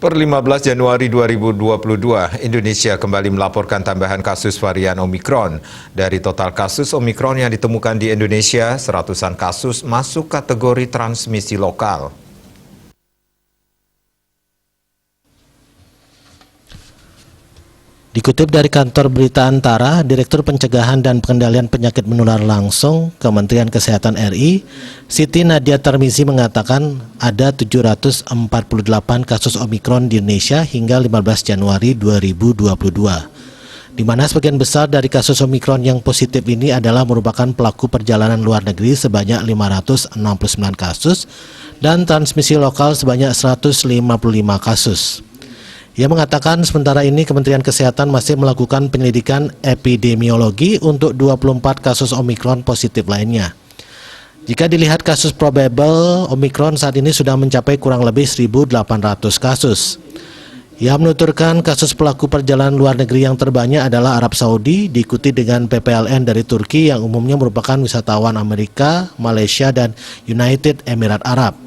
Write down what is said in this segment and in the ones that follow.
Per 15 Januari 2022, Indonesia kembali melaporkan tambahan kasus varian Omikron. Dari total kasus Omikron yang ditemukan di Indonesia, seratusan kasus masuk kategori transmisi lokal. Dikutip dari kantor berita Antara, Direktur Pencegahan dan Pengendalian Penyakit Menular Langsung Kementerian Kesehatan RI, Siti Nadia Tarmizi mengatakan ada 748 kasus Omikron di Indonesia hingga 15 Januari 2022. Di mana sebagian besar dari kasus Omikron yang positif ini adalah merupakan pelaku perjalanan luar negeri sebanyak 569 kasus dan transmisi lokal sebanyak 155 kasus. Ia mengatakan sementara ini Kementerian Kesehatan masih melakukan penyelidikan epidemiologi untuk 24 kasus Omikron positif lainnya. Jika dilihat kasus probable, Omikron saat ini sudah mencapai kurang lebih 1.800 kasus. Ia menuturkan kasus pelaku perjalanan luar negeri yang terbanyak adalah Arab Saudi, diikuti dengan PPLN dari Turki yang umumnya merupakan wisatawan Amerika, Malaysia, dan United Emirat Arab.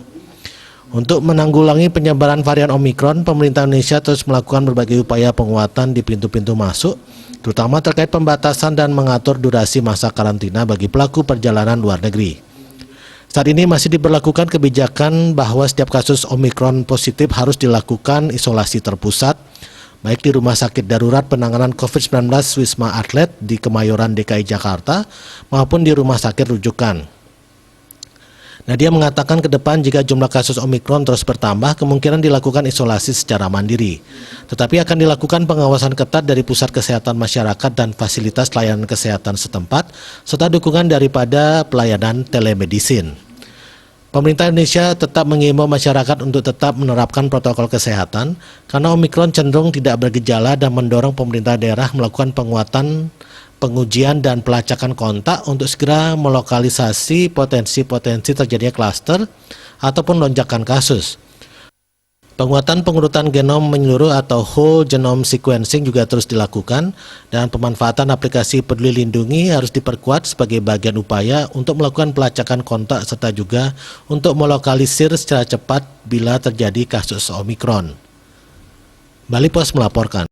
Untuk menanggulangi penyebaran varian Omikron, pemerintah Indonesia terus melakukan berbagai upaya penguatan di pintu-pintu masuk, terutama terkait pembatasan dan mengatur durasi masa karantina bagi pelaku perjalanan luar negeri. Saat ini masih diberlakukan kebijakan bahwa setiap kasus Omikron positif harus dilakukan isolasi terpusat, baik di Rumah Sakit Darurat Penanganan COVID-19 Wisma Atlet di Kemayoran DKI Jakarta maupun di rumah sakit rujukan. Nadia mengatakan ke depan jika jumlah kasus Omikron terus bertambah, kemungkinan dilakukan isolasi secara mandiri. Tetapi akan dilakukan pengawasan ketat dari Pusat Kesehatan Masyarakat dan fasilitas layanan kesehatan setempat, serta dukungan daripada pelayanan telemedicine. Pemerintah Indonesia tetap mengimbau masyarakat untuk tetap menerapkan protokol kesehatan, karena Omikron cenderung tidak bergejala dan mendorong pemerintah daerah melakukan pengujian dan pelacakan kontak untuk segera melokalisasi potensi-potensi terjadinya klaster ataupun lonjakan kasus. Penguatan pengurutan genom menyeluruh atau whole genome sequencing juga terus dilakukan dan pemanfaatan aplikasi Peduli Lindungi harus diperkuat sebagai bagian upaya untuk melakukan pelacakan kontak serta juga untuk melokalisir secara cepat bila terjadi kasus Omikron. Bali Pos melaporkan.